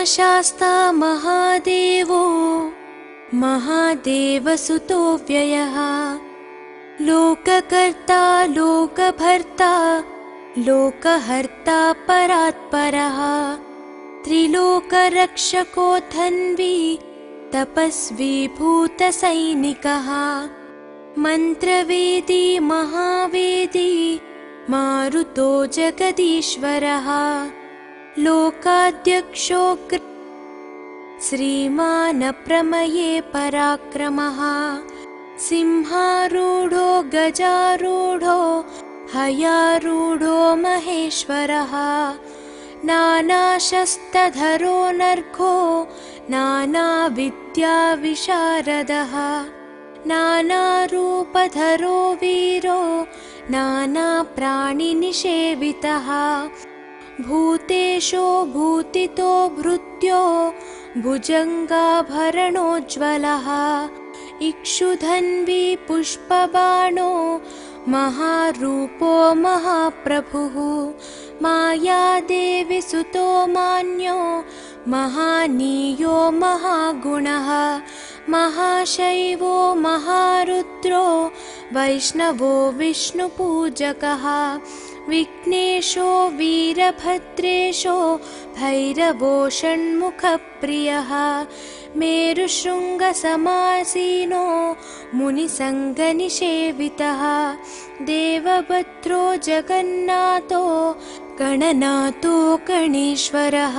महाशास्ता महादेवो महादेवसुतो व्ययः लोककर्ता लोकभर्ता लोकहर्ता परात्परः त्रिलोकरक्षको धन्वी तपस्वी भूतसैनिकः मन्त्रवेदी महावेदी मारुतो जगदीश्वरः लोकाध्यक्षो श्रीमान् प्रमये पराक्रमः सिंहारूढो गजारूढो हयारूढो महेश्वरः नानाशस्त्रधरो नर्घो नानाविद्याविशारदः नानारूपधरो वीरो नानाप्राणिनिषेवितः भूतेशो भूतितो भृत्यो भुजङ्गाभरणोज्ज्वलः इक्षुधन्वी पुष्पबाणो महारूपो महाप्रभुः मायादेवी सुतो मान्यो महानीयो महागुणः महाशैवो महारुद्रो वैष्णवो विष्णुपूजकः विघ्नेशो वीरभद्रेशो भैरवो षण्मुखप्रियः मेरुशृङ्गसमासीनो मुनिसङ्गनिषेवितः देवभद्रो जगन्नाथो गणनाथो गणेश्वरः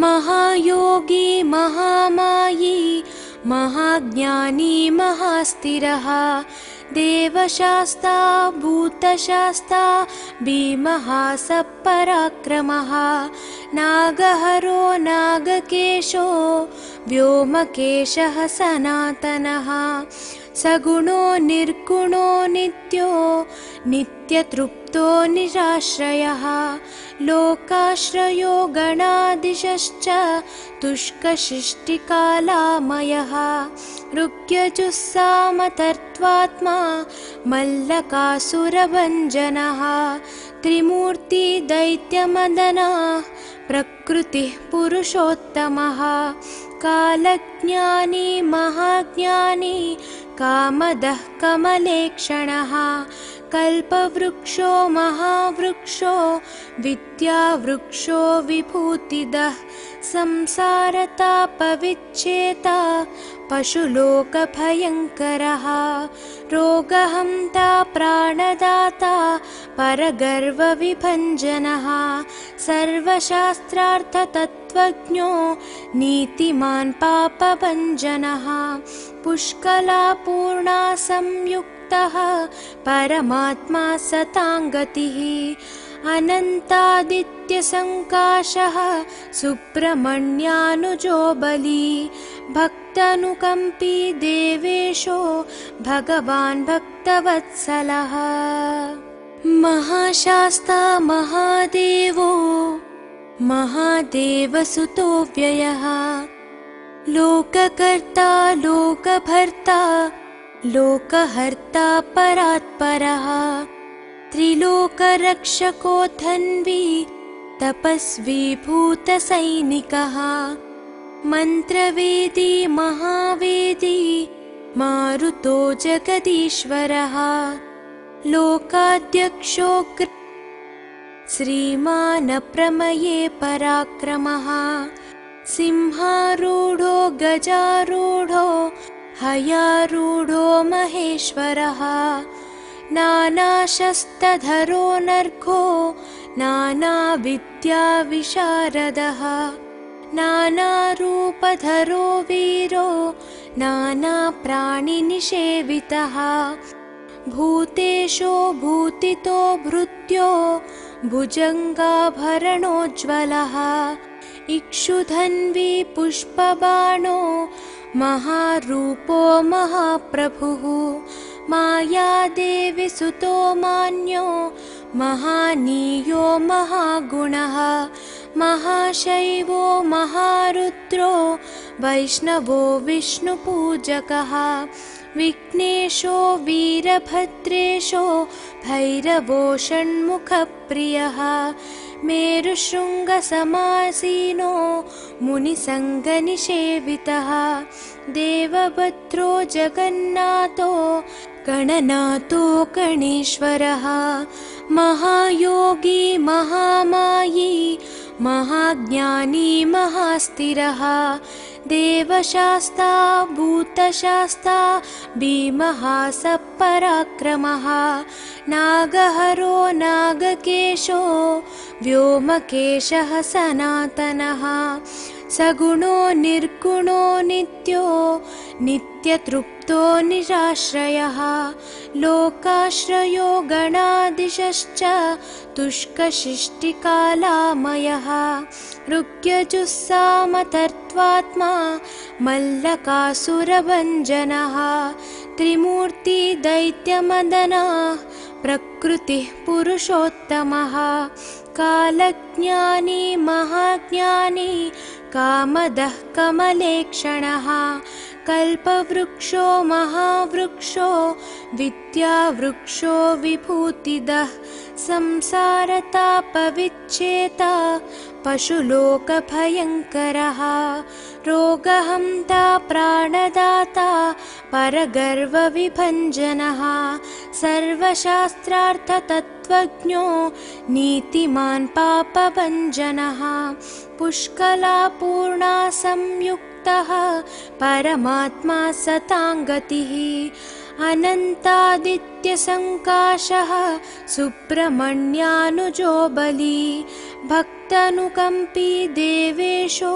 महायोगी महामायी महाज्ञानी महास्थिरः देवशास्ता भूतशास्ता भीमः सपराक्रमः नागहरो नागकेशो व्योमकेशः सनातनः सगुणो निर्गुणो नित्यो नित्यतृप्तो निराश्रयः लोकाश्रयो गणाधीशश्च तुष्कशिष्टिकालामयः ऋग्यजुस्सामतर्त्वात्मा मल्लकासुरभञ्जनः त्रिमूर्ति दैत्यमदनः प्रकृतिः पुरुषोत्तमः कालज्ञानी महाज्ञानी कामदः कमलेक्षणः कल्पवृक्षो महावृक्षो विद्यावृक्षो विभूतिदः संसारतापविच्छेता पशुलोकभयङ्करः रोगहन्ता प्राणदाता परगर्वविभञ्जनः सर्वशास्त्रार्थतत्त्वज्ञो नीतिमान् पापभञ्जनः पुष्कलापूर्णा संयुक्तः परमात्मा सताङ्गतिः अनन्तादित्यसङ्काशः सुब्रह्मण्यानुजो बली भक्तानुकम्पी देवेशो भगवान् भक्तवत्सलः महाशास्ता महादेवो महादेवसुतो व्ययः लोककर्ता लोकभर्ता लोकहर्ता परात्परः त्रिलोकरक्षको धन्वी तपस्वी भूतसैनिकः मन्त्रवेदी महावेदी मारुतो जगदीश्वरः लोकाध्यक्षो श्रीमान् प्रमये पराक्रमः सिंहारूढो गजारूढो हयारूढो महेश्वरः नानाशस्त्रधरो नर्घो नानाविद्याविशारदः नानारूपधरो वीरो नानाप्राणिनिषेवितः भूतेशो भूतितो भृत्यो भुजङ्गाभरणोज्ज्वलः इक्षुधन्वी पुष्पबाणो महारूपो महाप्रभुः मायादेवी सुतो मान्यो महानीयो महागुणः महाशैवो महारुद्रो वैष्णवो विष्णुपूजकः विघ्नेशो वीरभद्रेशो भैरवो षण्मुखप्रियः मेरुशृङ्गसमासीनो मुनिसङ्गनिषेवितः देवभद्रो जगन्नाथो गणनाथो गणेश्वरः महायोगी महामायी महाज्ञानी महास्थिरः देवशास्ता भूतशास्ता भीमः सपराक्रमः नागहरो नागकेशो व्योमकेशः सनातनः सगुणो निर्गुणो नित्यो नित्यतृप्तो निराश्रयः लोकाश्रयो गणाधीशश्च तुष्कशिष्टिकालामयः ऋग्यजुस्सामतर्त्वात्मा मल्लकासुरभञ्जनः त्रिमूर्ति दैत्यमदनः प्रकृतिः पुरुषोत्तमः कालज्ञानी महाज्ञानी कामदः कमलेक्षणः कल्पवृक्षो महावृक्षो विद्यावृक्षो विभूतिदः संसारतापविच्छेता पशुलोकभयङ्करः रोगहन्ता प्राणदाता परगर्वविभञ्जनः सर्वशास्त्रार्थतत्त्वज्ञो नीतिमान् पापभञ्जनः पुष्कलापूर्णा संयुक्तः परमात्मा सताङ्गतिः अनन्तादित्यसङ्काशः सुब्रह्मण्यानुजो बली भक्तानुकम्पी देवेशो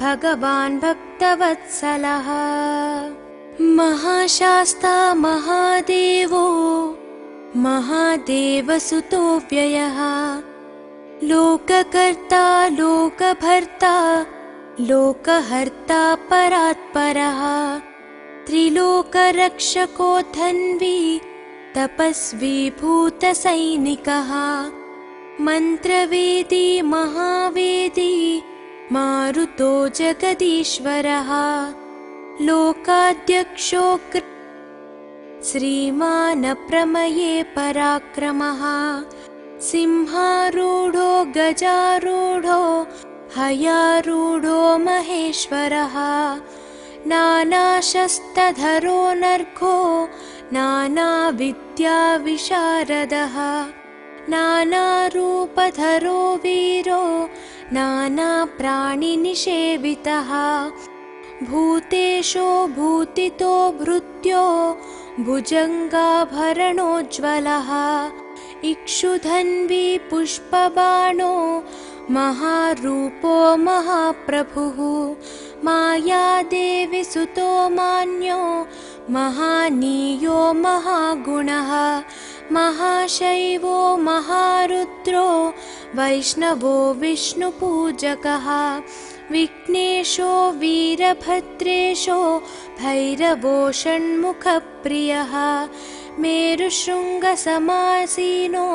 भगवान् भक्तवत्सलः महाशास्ता महादेवो महादेवसुतो व्ययः लोककर्ता लोकभर्ता लोकहर्ता परात्परः त्रिलोकरक्षको धन्वी तपस्वी भूतसैनिकः मन्त्रवेदी महावेदी मारुतो जगदीश्वरः लोकाध्यक्षो श्रीमान् प्रमये पराक्रमः सिंहारूढो गजारूढो हयारूढो महेश्वरः नानाशस्त्रधरो नर्घो नानाविद्याविशारदः नानारूपधरो वीरो नानाप्राणिनिषेवितः भूतेशो भूतितो भृत्यो भुजङ्गाभरणोज्ज्वलः इक्षुधन्वी पुष्पबाणो महारूपो महाप्रभुः मायादेवी सुतो मान्यो महानीयो महागुणः महाशैवो महारुद्रो वैष्णवो विष्णुपूजकः विघ्नेशो वीरभद्रेशो भैरवो षण्मुखप्रियः मेरुशृङ्गसमासीनो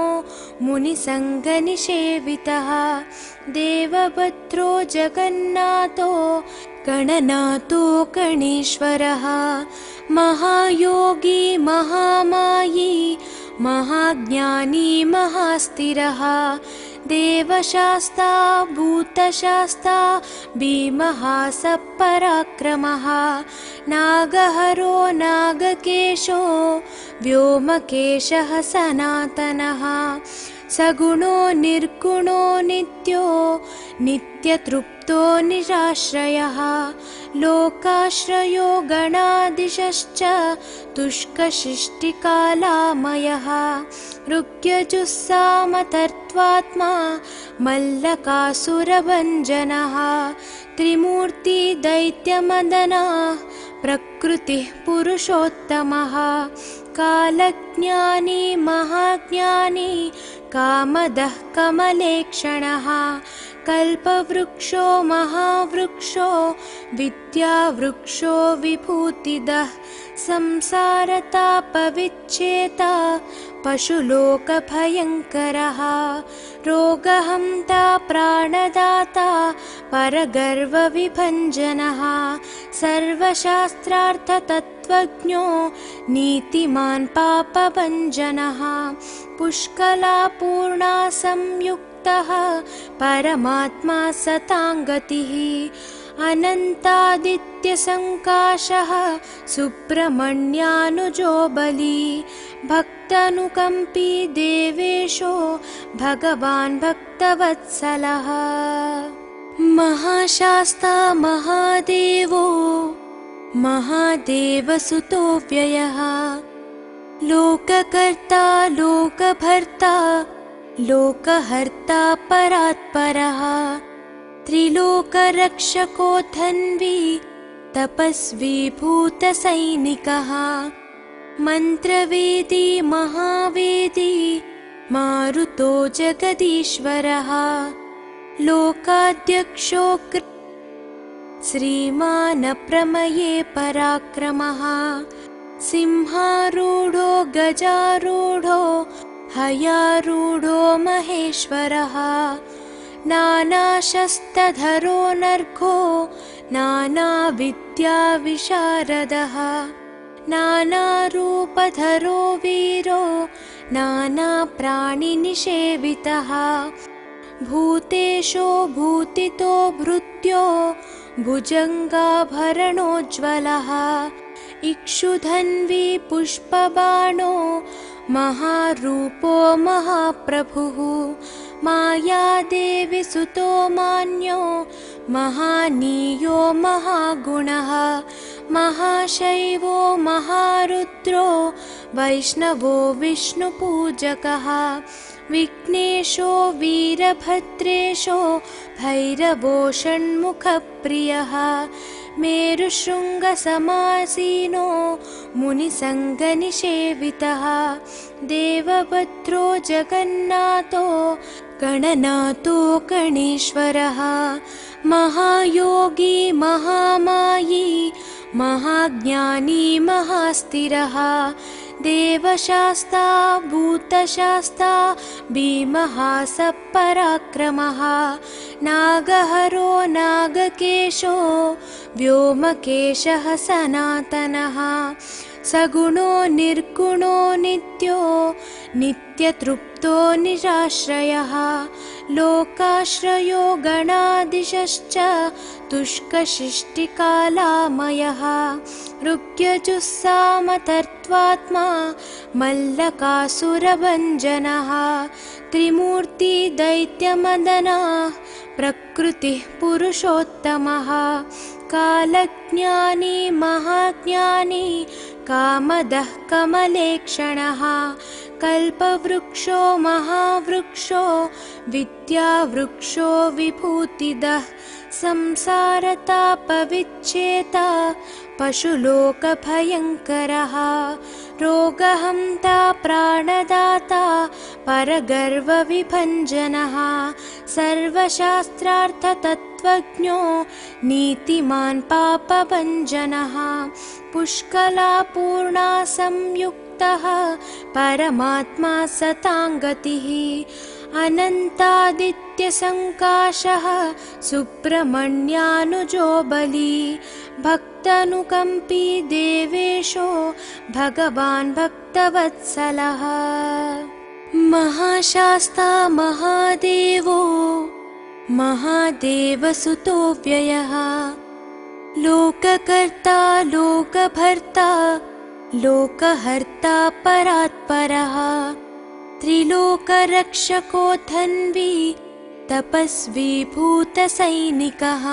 मुनिसङ्गनिषेवितः देवभद्रो जगन्नाथो गणनाथो गणेश्वरः महायोगी महामायी महाज्ञानी महास्थिरः देवशास्ता भूतशास्ता भीमः सपराक्रमः नागहरो नागकेशो व्योमकेशः सनातनः सगुणो निर्गुणो नित्यो नित्यतृप्तो निराश्रयः लोकाश्रयो गणाधीशश्च तुष्कशिष्टिकालामयः ऋग्यजुस्सामतर्त्वात्मा मल्लकासुरभञ्जनः त्रिमूर्ति दैत्यमदनः प्रकृतिः पुरुषोत्तमः कालज्ञानी महाज्ञानी कामदः कमलेक्षणः कल्पवृक्षो महावृक्षो विद्यावृक्षो विभूतिदः संसारतापविच्छेता पशुलोकभयङ्करः रोगहन्ता प्राणदाता परगर्वविभञ्जनः सर्वशास्त्रार्थतत्त्वज्ञो नीतिमान् पापभञ्जनः पुष्कलापूर्णा संयुक्तः संयुक्तः परमात्मा सताङ्गतिः अनन्तादित्यसङ्काशः सुब्रह्मण्यानुजो बली भक्तानुकम्पी देवेशो भगवान् भक्तवत्सलः महाशास्ता महादेवो महादेवसुतो व्ययः लोककर्ता लोकभर्ता लोकहर्ता परात्परः त्रिलोकरक्षको धन्वी तपस्वी भूतसैनिकः मन्त्रवेदी महावेदी मारुतो जगदीश्वरः लोकाध्यक्षो श्रीमान् प्रमये पराक्रमः सिंहारूढो गजारूढो हयारूढो महेश्वरः नानाशस्त्रधरो नर्घो नानाविद्याविशारदः नानारूपधरो वीरो नानाप्राणिनिषेवितः भूतेशो भूतितो भृत्यो भुजङ्गाभरणोज्ज्वलः इक्षुधन्वी पुष्पबाणो महारूपो महाप्रभुः मायादेवी सुतो मान्यो महानीयो महागुणः महाशैवो महारुद्रो वैष्णवो विष्णुपूजकः विघ्नेशो वीरभद्रेशो भैरवो षण्मुखप्रियः मेरुशृङ्गसमासीनो मुनिसङ्गनिषेवितः देवभद्रो जगन्नाथो गणनाथो गणेश्वरः महायोगी महामायी महाज्ञानी महास्थिरः देवशास्ता भूतशास्ता भीमः सपराक्रमः नागहरो नागकेशो व्योमकेशः सनातनः सगुणो निर्गुणो नित्यो नित्यतृप्तो निराश्रयः लोकाश्रयो गणाधीशश्च तुष्कशिष्टिकालामयः ऋग्यजुस्सामतर्त्वात्मा मल्लकासुरभञ्जनः त्रिमूर्ति दैत्यमदनः प्रकृतिः पुरुषोत्तमः कालज्ञानी महाज्ञानी कामदः कमलेक्षणः कल्पवृक्षो महावृक्षो विद्यावृक्षो विभूतिदः संसारतापविच्छेता पशुलोकभयङ्करः रोगहन्ता प्राणदाता परगर्वविभञ्जनः सर्वशास्त्रार्थतत्त्वज्ञो नीतिमान् पापभञ्जनः पुष्कलापूर्णा संयुक्तः परमात्मा सताङ्गतिः अनन्तादित्यसङ्काशः सुब्रह्मण्यानुजो बली भक्तानुकम्पी देवेशो भगवान् भक्तवत्सलः महाशास्ता महादेवो महादेवसुतो व्ययः लोककर्ता लोकभर्ता लोकहर्ता परात्परः त्रिलोकरक्षको धन्वी तपस्वी भूतसैनिकः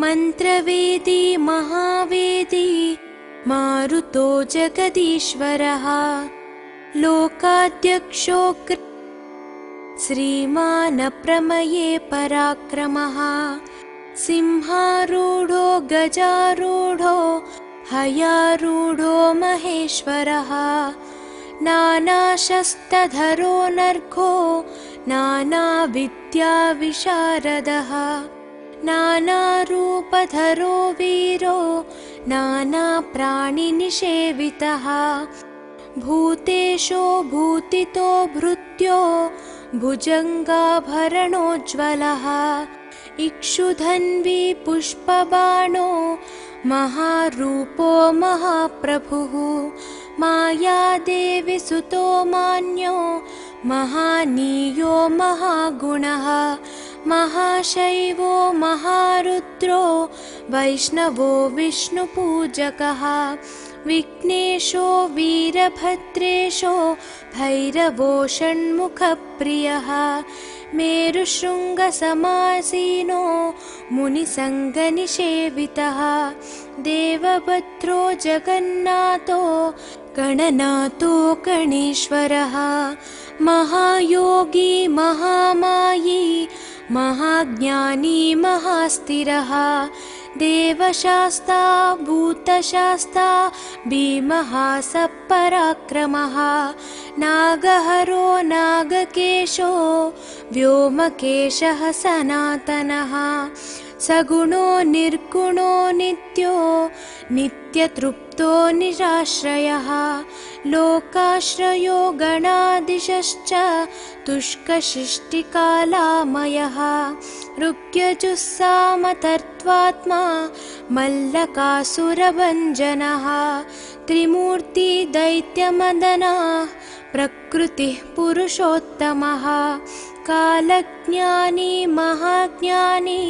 मन्त्रवेदी महावेदी मारुतो जगदीश्वरः लोकाध्यक्षो श्रीमान् प्रमये पराक्रमः सिंहारूढो गजारूढो हयारूढो महेश्वरः नानाशस्त्रधरो नर्घो नानाविद्याविशारदः नानारूपधरो वीरो नानाप्राणिनिषेवितः भूतेशो भूतितो भृत्यो भुजङ्गाभरणोज्ज्वलः इक्षुधन्वी पुष्पबाणो महारूपो महाप्रभुः मायादेवी सुतो मान्यो महानीयो महागुणः महाशैवो महारुद्रो वैष्णवो विष्णुपूजकः विघ्नेशो वीरभद्रेशो भैरवो षण्मुखप्रियः मेरुशृङ्गसमासीनो मुनिसङ्गनिषेवितः देवभद्रो जगन्नाथो गणनाथो गणेश्वरः महायोगी महामायी महाज्ञानी महास्थिरः देवशास्ता भूतशास्ता भीमः सपराक्रमः नागहरो नागकेशो व्योमकेशः सनातनः सगुणो निर्गुणो नित्यो नित्यतृप्तो निराश्रयः लोकाश्रयो गणाधीशश्च तुष्कशिष्टिकालामयः ऋग्यजुस्सामतर्त्वात्मा मल्लकासुरभञ्जनः त्रिमूर्ति दैत्यमदनः प्रकृतिः पुरुषोत्तमः कालज्ञानी महाज्ञानी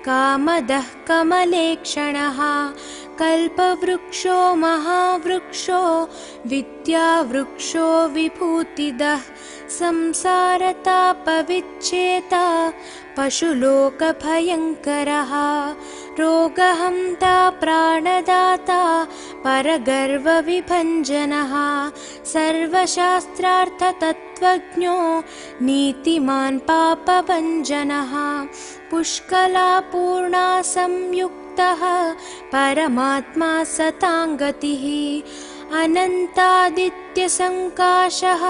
कामदः कमलेक्षणः कल्पवृक्षो महावृक्षो विद्यावृक्षो विभूतिदः संसारतापविच्छेता पशुलोकभयङ्करः रोगहन्ता प्राणदाता परगर्वविभञ्जनः सर्वशास्त्रार्थतत्त्वज्ञो नीतिमान् पापभञ्जनः पुष्कलापूर्णा संयुक्तः परमात्मा सताङ्गतिः अनन्तादित्यसङ्काशः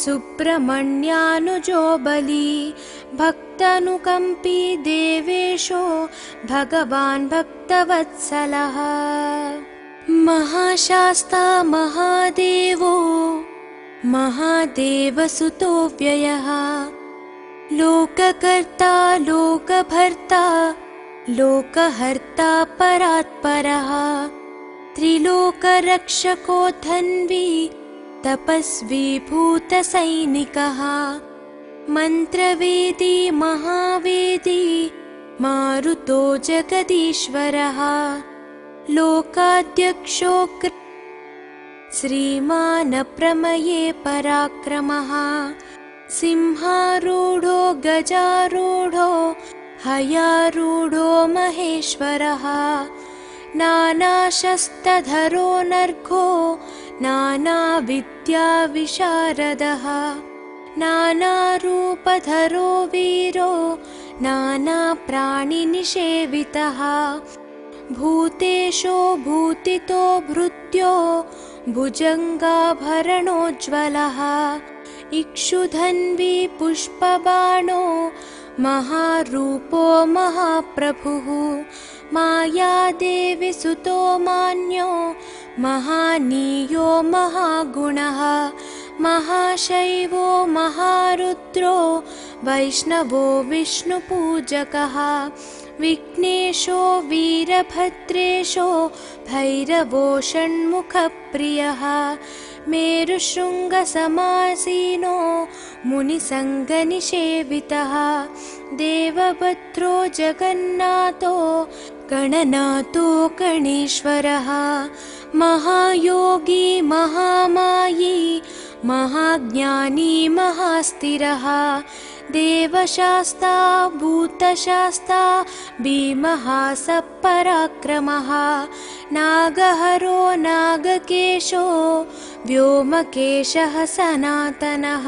सुब्रह्मण्यानुजो बली भक्तानुकम्पी देवेशो भगवान् भक्तवत्सलः महाशास्ता महादेवो महादेवसुतो व्ययः लोककर्ता लोकभर्ता लोकहर्ता परात्परः त्रिलोकरक्षको धन्वी तपस्वी भूतसैनिकः मन्त्रवेदी महावेदी मारुतो जगदीश्वरः लोकाध्यक्षो श्रीमान् प्रमये पराक्रमः सिंहारूढो गजारूढो हयारूढो महेश्वरः नानाशस्त्रधरो नर्घो नानाविद्याविशारदः नानारूपधरो वीरो नानाप्राणिनिषेवितः भूतेशो भूतितो भृत्यो भुजङ्गाभरणोज्ज्वलः इक्षुधन्वी पुष्पबाणो महारूपो महाप्रभुः मायादेवी सुतो मान्यो महानीयो महागुणः महाशैवो महारुद्रो वैष्णवो विष्णुपूजकः विघ्नेशो वीरभद्रेशो भैरवो षण्मुखप्रियः मेरुशृङ्गसमासीनो मुनिसङ्गनिषेवितः देवभद्रो जगन्नाथो गणनाथो गणेश्वरः महायोगी महामायी महाज्ञानी महास्थिरः देवशास्ता भूतशास्ता भीमः सपराक्रमः नागहरो नागकेशो व्योमकेशः सनातनः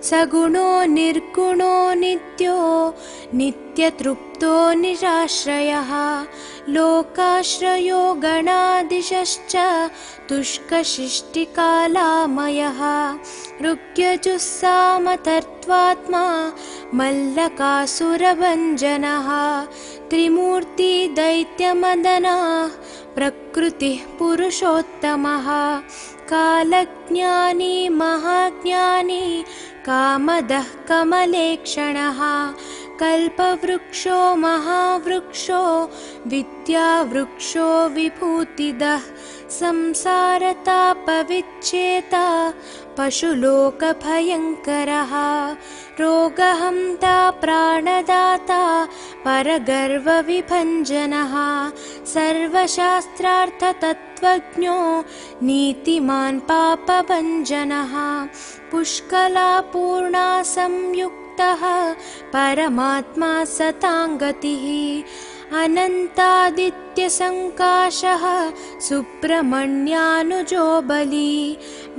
सगुणो निर्गुणो नित्यो नित्यतृप्तो निराश्रयः लोकाश्रयो गणाधीशश्च तुष्कशिष्टिकालामयः ऋग्यजुस्सामतर्त्वात्मा मल्लकासुरभञ्जनः त्रिमूर्ति दैत्यमदनः प्रकृतिः पुरुषोत्तमः कालज्ञानी महाज्ञानी कामदः कमलेक्षणः कल्पवृक्षो महावृक्षो विद्यावृक्षो विभूतिदः संसारतापविच्छेता पशुलोकभयङ्करः रोगहन्ता प्राणदाता परगर्वविभञ्जनः सर्वशास्त्रार्थतत्त्वज्ञो नीतिमान् पापभञ्जनः पुष्कलापूर्णा संयुक्तः परमात्मा सताङ्गतिः अनन्तादित्यसङ्काशः सुब्रह्मण्यानुजो बली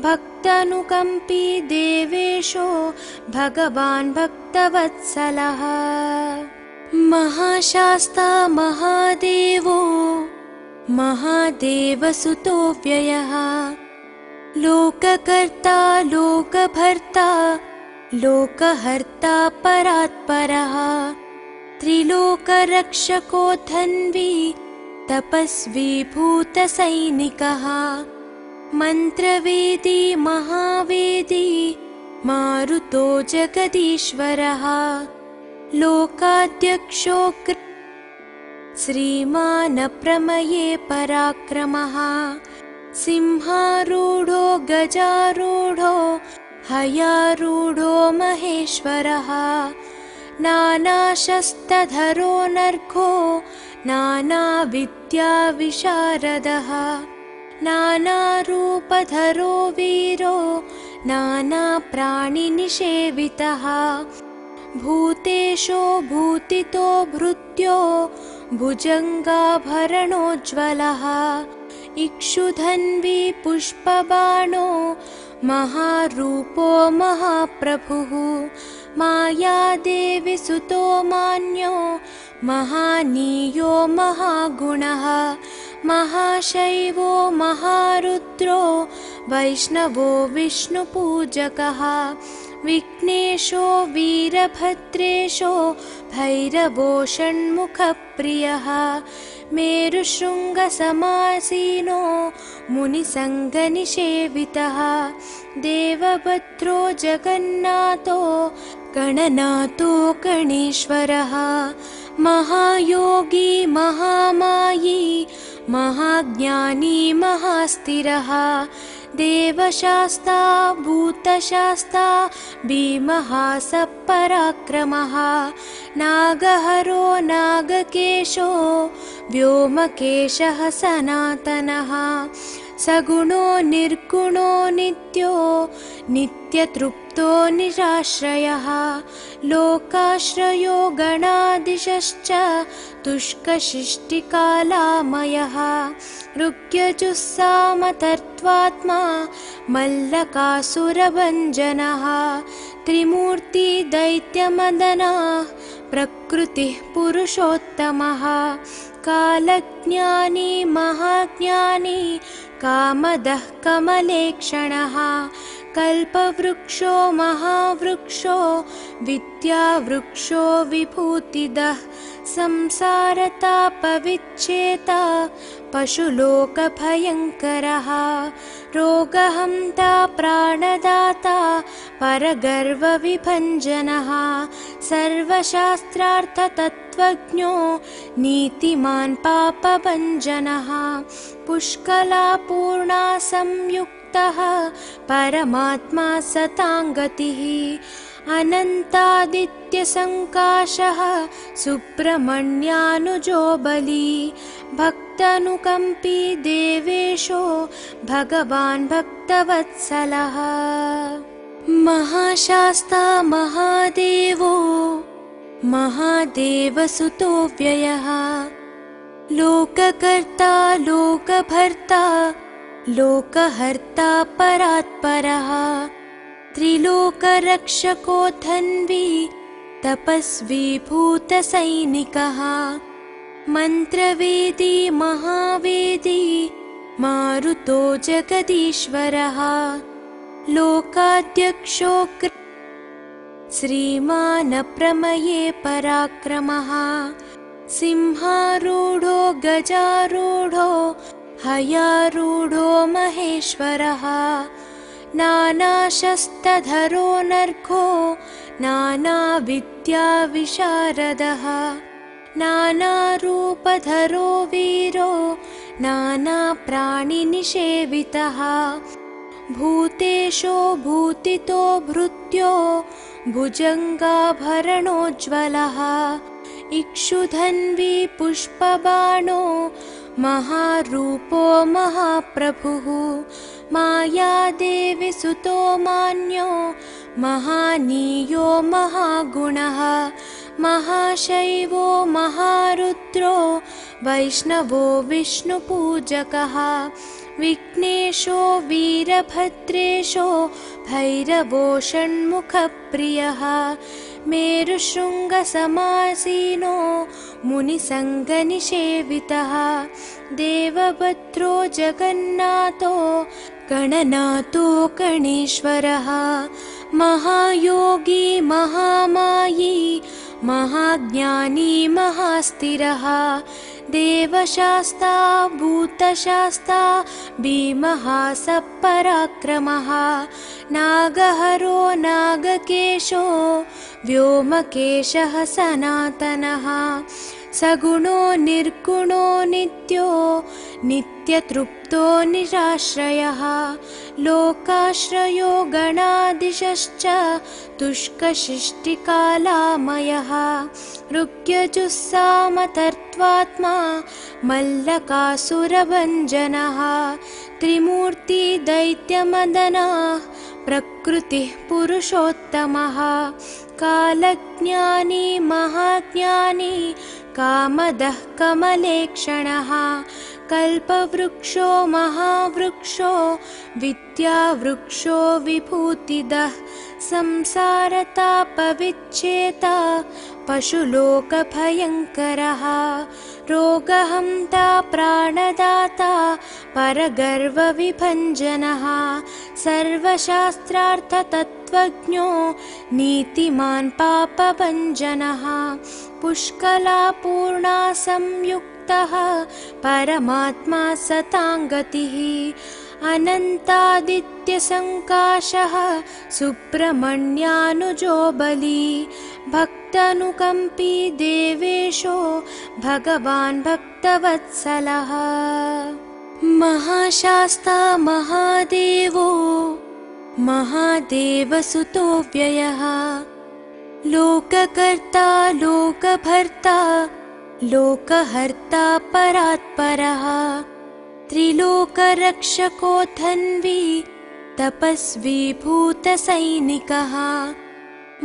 भक्तानुकम्पी देवेशो भगवान् भक्तवत्सलः महाशास्ता महादेवो महादेवसुतो व्ययः लोककर्ता लोकभर्ता लोकहर्ता परात्परः त्रिलोकरक्षको धन्वी तपस्वी भूतसैनिकः मन्त्रवेदी महावेदी मारुतो जगदीश्वरः लोकाध्यक्षो श्रीमानप्रमये पराक्रमः सिंहारूढो गजारूढो हयारूढो महेश्वरः नानाशस्त्रधरो नर्घो नानाविद्याविशारदः नानारूपधरो वीरो नानाप्राणिनिषेवितः भूतेशो भूतितो भृत्यो भुजङ्गाभरणोज्ज्वलः इक्षुधन्वी पुष्पबाणो महारूपो महाप्रभुः मायादेवी सुतो मान्यो महानीयो महागुणः महाशैवो महारुद्रो वैष्णवो विष्णुपूजकः विघ्नेशो वीरभद्रेशो भैरवो षण्मुखप्रियः मेरुशृङ्गसमासीनो मुनिसङ्गनिषेवितः देवभद्रो जगन्नाथो गणनाथो गणेश्वरः महायोगी महामायी महाज्ञानी महास्थिरः देवशास्ता भूतशास्ता भीमः सपराक्रमः नागहरो नागकेशो व्योमकेशः सनातनः सगुणो निर्गुणो नित्यो नित्यतृप्तो निराश्रयः लोकाश्रयो गणाधीशश्च तुष्कशिष्टिकालामयः ऋग्यजुस्सामतर्त्वात्मा मल्लकासुरभञ्जनः त्रिमूर्ति दैत्यमदनः प्रकृतिः पुरुषोत्तमः कालज्ञानी महाज्ञानी कामदः कमलेक्षणः कल्पवृक्षो महावृक्षो विद्यावृक्षो विभूतिदः संसारतापविच्छेता पशुलोकभयङ्करः रोगहन्ता प्राणदाता परगर्वविभञ्जनः सर्वशास्त्रार्थतत्त्वज्ञो नीतिमान् पापभञ्जनः पुष्कलापूर्णा संयुक्तः परमात्मा सताङ्गतिः अनन्तादित्यसङ्काशः सुब्रह्मण्यानुजो बली भक्तानुकम्पी देवेशो भगवान् भक्तवत्सलः महाशास्ता महादेवो महादेवसुतो व्ययः लोककर्ता लोकभर्ता लोकहर्ता परात्परः त्रिलोकरक्षको धन्वी तपस्वी भूतसैनिकः मन्त्रवेदी महावेदी मारुतो जगदीश्वरः लोकाध्यक्षो श्रीमानप्रमये पराक्रमः सिंहारूढो गजारूढो हयारूढो महेश्वरः नानाशस्त्रधरो नर्घो नानाविद्याविशारदः नानारूपधरो वीरो नानाप्राणिनिषेवितः भूतेशो भूतितो भृत्यो भुजङ्गाभरणोज्ज्वलः इक्षुधन्वी पुष्पबाणो महारूपो महाप्रभुः मायादेवी सुतो मान्यो महानीयो महागुणः महाशैवो महारुद्रो वैष्णवो विष्णुपूजकः विघ्नेशो वीरभद्रेशो भैरवो षण्मुखप्रियः मेरुशृङ्गसमासीनो मुनिसङ्गनिषेवितः देवभद्रो जगन्नाथो गणनाथो गणेश्वरः महायोगी महामायी महाज्ञानी महास्थिरः देवशास्ता भूतशास्ता भीमः सपराक्रमः नागहरो नागकेशो व्योमकेशः सनातनः सगुणो निर्गुणो नित्यो नित्यतृप्तो निराश्रयः लोकाश्रयो गणाधीशश्च तुष्कशिष्टिकालामयः ऋग्यजुस्सामतर्त्वात्मा मल्लकासुरभञ्जनः त्रिमूर्ति दैत्यमदनः प्रकृतिः पुरुषोत्तमः कालज्ञानी महाज्ञानी कामदः कमलेक्षणः कल्पवृक्षो महावृक्षो विद्यावृक्षो विभूतिदः संसारतापविच्छेता पशुलोकभयङ्करः रोगहन्ता प्राणदाता परगर्वविभञ्जनः सर्वशास्त्रार्थतत्त्वज्ञो नीतिमान् पापभञ्जनः पुष्कलापूर्णा संयुक्तः परमात्मा सताङ्गतिः अनन्तादित्यसङ्काशः सुब्रह्मण्यानुजो बली भक्तानुकम्पी देवेशो भगवान् भक्तवत्सलः महाशास्ता महादेवो महादेवसुतो व्ययः लोककर्ता लोकभर्ता लोकहर्ता परात्परः त्रिलोकरक्षको धन्वी तपस्वी भूतसैनिकः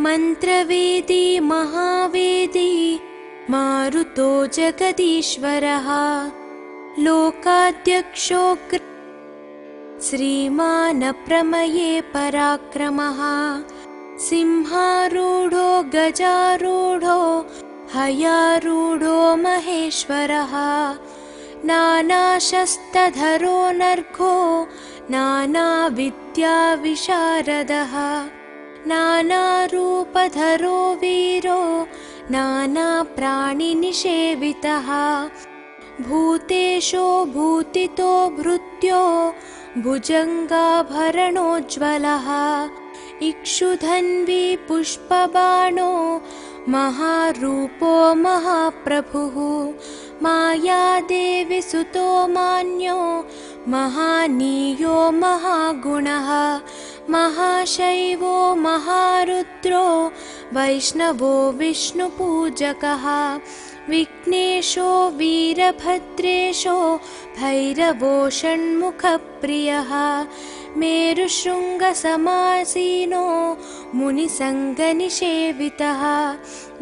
मन्त्रवेदी महावेदी मारुतो जगदीश्वरः लोकाध्यक्षो श्रीमानप्रमये पराक्रमः सिंहारूढो गजारूढो हयारूढो महेश्वरः नानाशस्त्रधरो नर्घो नानाविद्याविशारदः नानारूपधरो वीरो नानाप्राणिनिषेवितः भूतेशो भूतितो भृत्यो भुजङ्गाभरणोज्ज्वलः इक्षुधन्वी पुष्पबाणो महारूपो महाप्रभुः मायादेवी सुतो मान्यो महानीयो महागुणः महाशैवो महारुद्रो वैष्णवो विष्णुपूजकः विघ्नेशो वीरभद्रेशो भैरवो षण्मुखप्रियः मेरुशृङ्गसमासीनो मुनिसङ्गनिषेवितः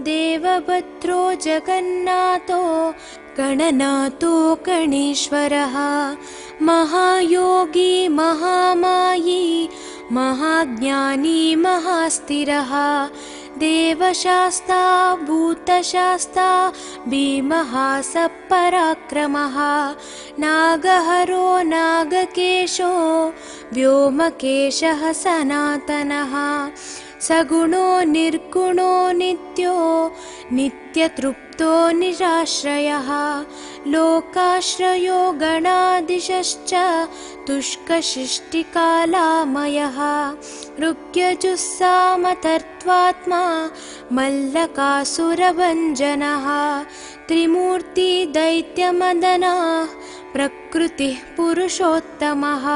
देवभद्रो जगन्नाथो गणनाथो गणेश्वरः महायोगी महामायी महाज्ञानी महास्थिरः देवशास्ता भूतशास्ता भीमः सपराक्रमः नागहरो नागकेशो व्योमकेशः सनातनः सगुणो निर्गुणो नित्यो नित्यतृप्तो निराश्रयः लोकाश्रयो गणादिशश्च तुष्कशिष्टिकालामयः ऋग्यजुस्सामतर्त्वात्मा मल्लकासुरभञ्जनः त्रिमूर्ति दैत्यमदनः प्रकृतिः पुरुषोत्तमः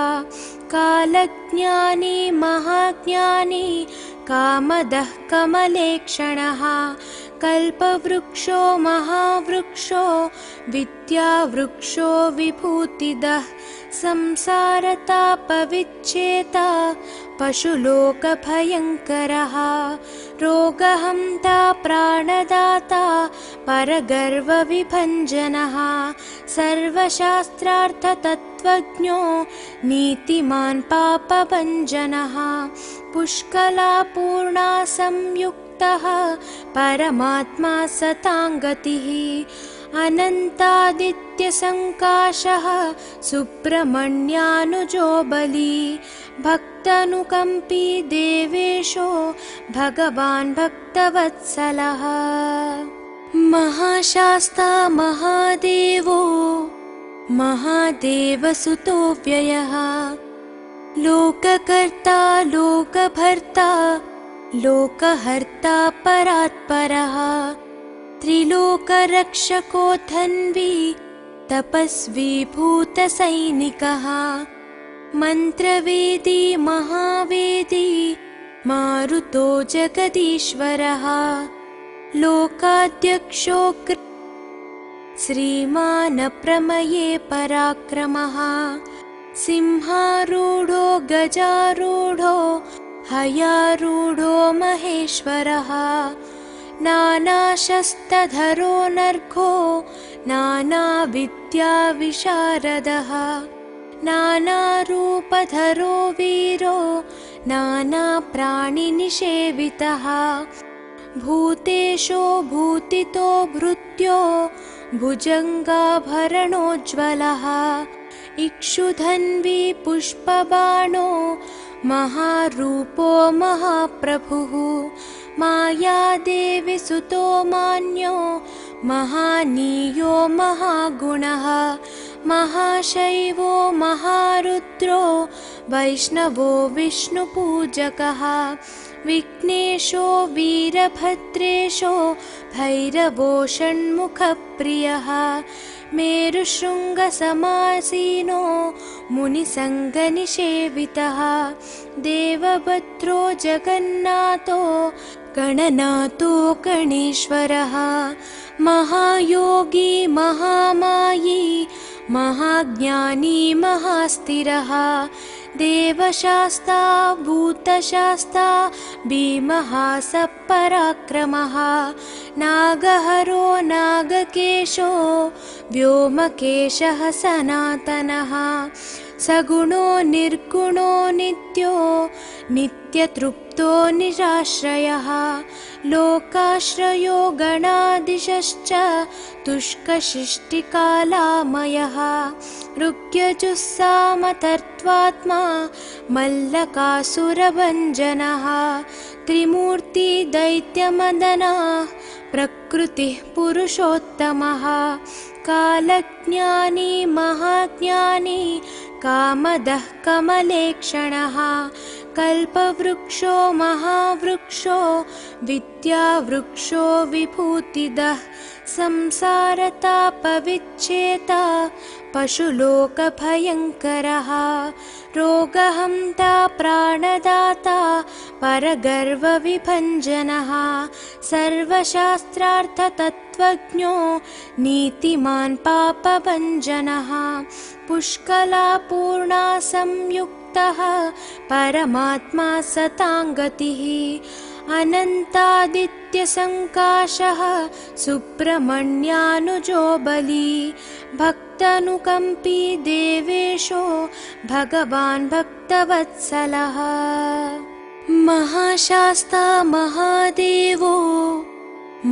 कालज्ञानी महाज्ञानी कामदः कमलेक्षणः कल्पवृक्षो महावृक्षो विद्यावृक्षो विभूतिदः संसारतापविच्छेता पशुलोकभयङ्करः रोगहन्ता प्राणदाता परगर्वविभञ्जनः सर्वशास्त्रार्थतत्त्वज्ञो नीतिमान् पापभञ्जनः पुष्कलापूर्णा संयुक्तः परमात्मा सताङ्गतिः अनन्तादित्यसङ्काशः सुब्रह्मण्यानुजो बली भक्तानुकम्पी देवेशो भगवान् भक्तवत्सलः महाशास्ता महादेवो महादेवसुतो व्ययः लोककर्ता लोकभर्ता लोकहर्ता परात्परः त्रिलोकरक्षको धन्वी तपस्वी भूतसैनिकः मन्त्रवेदी महावेदी मारुतो जगदीश्वरः लोकाध्यक्षो श्रीमान् प्रमये पराक्रमः सिंहारूढो गजारूढो हयारूढो महेश्वरः नानाशस्त्रधरो नर्घो नानाविद्याविशारदः नानारूपधरो वीरो नानाप्राणिनिषेवितः भूतेशो भूतितो भृत्यो भुजङ्गाभरणोज्ज्वलः इक्षुधन्वी पुष्पबाणो महारूपो महाप्रभुः मायादेवी सुतो मान्यो महानीयो महागुणः महाशैवो महारुद्रो वैष्णवो विष्णुपूजकः विघ्नेशो वीरभद्रेशो भैरवो षण्मुखप्रियः मेरुशृङ्गसमासीनो मुनिसङ्गनिषेवितः देवभद्रो जगन्नाथो गणनाथो गणेश्वरः महायोगी महामायी महाज्ञानी महास्थिरः देवशास्ता भूतशास्ता भीमः सपराक्रमः नागहरो नागकेशो व्योमकेशः सनातनः सगुणो निर्गुणो नित्यो नित्यतृप्तो निराश्रयः लोकाश्रयो गणादिशश्च तुष्कशिष्टिकालामयः ऋग्यजुस्सामतर्त्वात्मा मल्लकासुरभञ्जनः त्रिमूर्ति दैत्यमदनः प्रकृतिः पुरुषोत्तमः कालज्ञानी महाज्ञानी कामदः कमलेक्षणः कल्पवृक्षो महावृक्षो विद्यावृक्षो विभूतिदः संसारतापविच्छेता पशुलोकभयङ्करः रोगहन्ता प्राणदाता परगर्वविभञ्जनः सर्वशास्त्रार्थतत्त्वज्ञो नीतिमान् पापभञ्जनः पुष्कलापूर्णा संयुक्तः परमात्मा सताङ्गतिः अनन्तादित्यसङ्काशः सुब्रह्मण्यानुजो बली भक्तानुकम्पी देवेशो भगवान् भक्तवत्सलः महाशास्ता महादेवो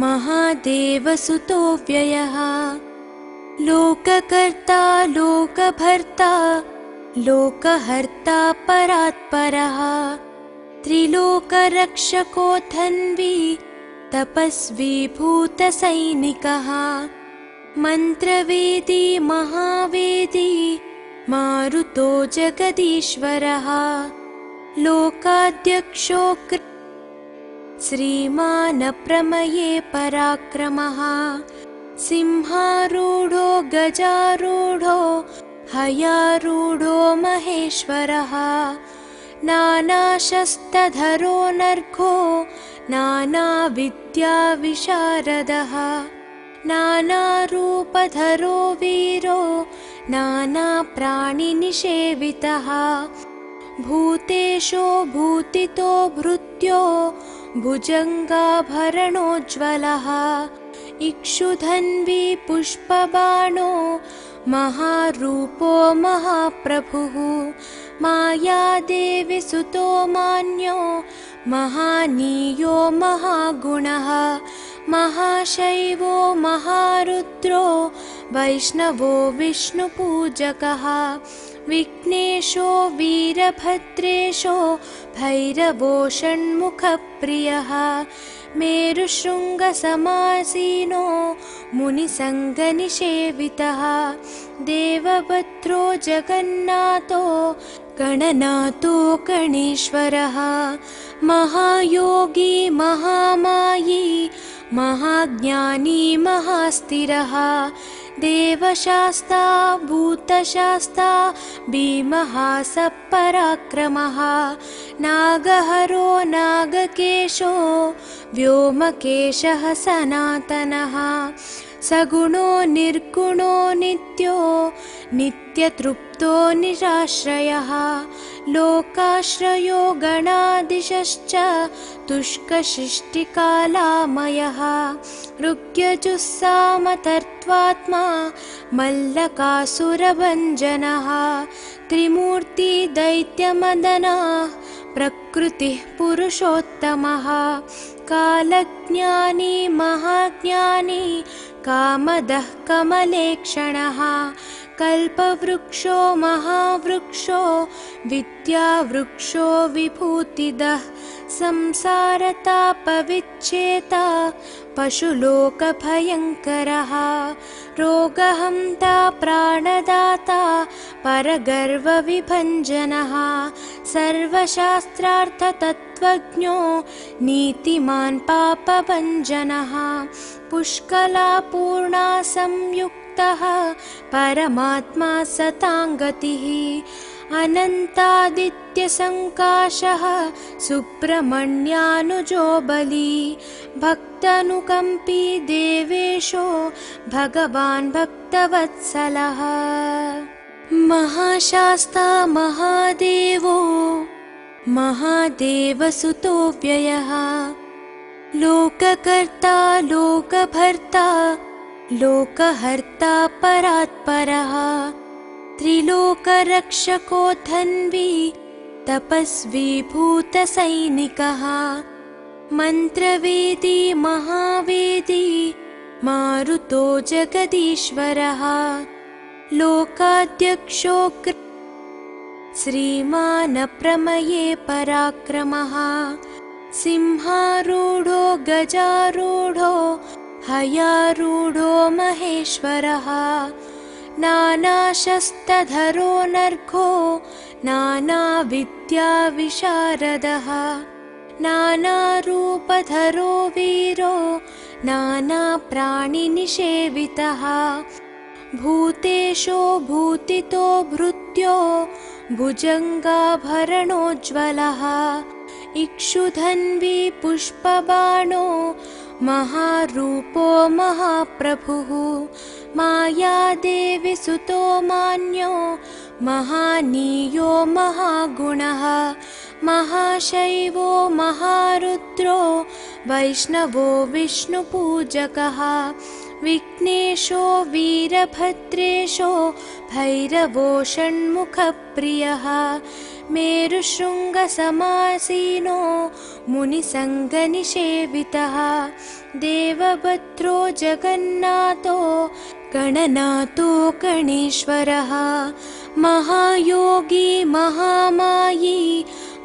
महादेवसुतो व्ययः लोककर्ता लोकभर्ता लोकहर्ता परात्परः त्रिलोकरक्षको धन्वी तपस्वी भूतसैनिकः मन्त्रवेदी महावेदी मारुतो जगदीश्वरः लोकाध्यक्षो श्रीमानप्रमये पराक्रमः सिंहारूढो गजारूढो हयारूढो महेश्वरः नानाशस्त्रधरो नर्घो नानाविद्याविशारदः नानारूपधरो वीरो नानाप्राणिनिषेवितः भूतेशो भूतितो भृत्यो भुजङ्गाभरणोज्ज्वलः इक्षुधन्वी पुष्पबाणो महारूपो महाप्रभुः मायादेवी सुतो मान्यो महानीयो महागुणः महाशैवो महारुद्रो वैष्णवो विष्णुपूजकः विघ्नेशो वीरभद्रेशो भैरवो षण्मुखप्रियः मेरुशृङ्गसमासीनो मुनिसङ्गनिषेवितः देवभद्रो जगन्नाथो गणनाथो गणेश्वरः महायोगी महामायी महाज्ञानी महास्थिरः देवशास्ता भूतशास्ता भीमः सपराक्रमः नागहरो नागकेशो व्योमकेशः सनातनः सगुणो निर्गुणो नित्यो नित्यतृप्तो निराश्रयः लोकाश्रयो गणाधीशश्च तुष्कशिष्टिकालामयः ऋग्यजुस्सामतर्त्वात्मा मल्लकासुरभञ्जनः त्रिमूर्ति दैत्यमदनः प्रकृतिः पुरुषोत्तमः कालज्ञानी महाज्ञानी कामदः कमलेक्षणः कल्पवृक्षो महावृक्षो विद्यावृक्षो विभूतिदः संसारतापविच्छेता पशुलोकभयङ्करः रोगहन्ता प्राणदाता परगर्वविभञ्जनः सर्वशास्त्रार्थतत्त्वज्ञो नीतिमान् पापभञ्जनः पुष्कलापूर्णा संयुक्तः परमात्मा सताङ्गतिः अनन्तादित्यसङ्काशः सुब्रह्मण्यानुजो बली भक्तानुकम्पी देवेशो भगवान् भक्तवत्सलः महाशास्ता महादेवो महादेवसुतो व्ययः लोककर्ता लोकभर्ता लोकहर्ता परात्परः त्रिलोकरक्षको धन्वी तपस्वी भूतसैनिकः मन्त्रवेदी महावेदी मारुतो जगदीश्वरः लोकाध्यक्षो श्रीमानप्रमये पराक्रमः सिंहारूढो गजारूढो हयारूढो महेश्वरः नानाशस्त्रधरो नर्घो नानाविद्याविशारदः नानारूपधरो वीरो नानाप्राणिनिषेवितः भूतेशो भूतितो भृत्यो भुजङ्गाभरणोज्ज्वलः इक्षुधन्वी पुष्पबाणो महारूपो महाप्रभुः मायादेवी सुतो मान्यो महानीयो महागुणः महाशैवो महारुद्रो वैष्णवो विष्णुपूजकः विघ्नेशो वीरभद्रेशो भैरवो षण्मुखप्रियः मेरुशृङ्गसमासीनो मुनिसङ्गनिषेवितः देवभद्रो जगन्नाथो गणनाथो गणेश्वरः महायोगी महामायी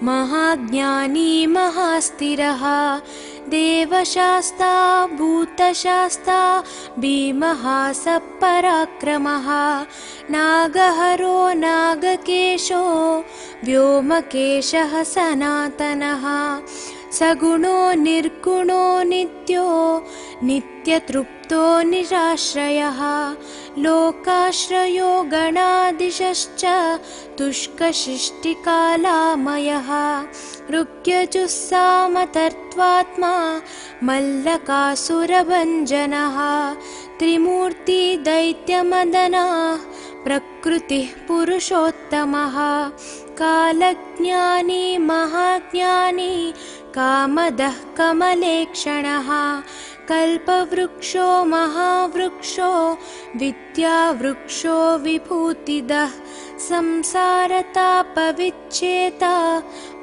महाज्ञानी महास्थिरः देवशास्ता भूतशास्ता भीमः सपराक्रमः नागहरो नागकेशो व्योमकेशः सनातनः सगुणो निर्गुणो नित्यो नित्यतृप्तो निराश्रयः लोकाश्रयो गणादिशश्च तुष्कशिष्टिकालामयः ऋग्यजुस्सामतर्त्वात्मा मल्लकासुरभञ्जनः त्रिमूर्ति दैत्यमदनः प्रकृतिः पुरुषोत्तमः कालज्ञानी महाज्ञानी कामदः कमलेक्षणः कल्पवृक्षो महावृक्षो विद्यावृक्षो विभूतिदः संसारतापविच्छेता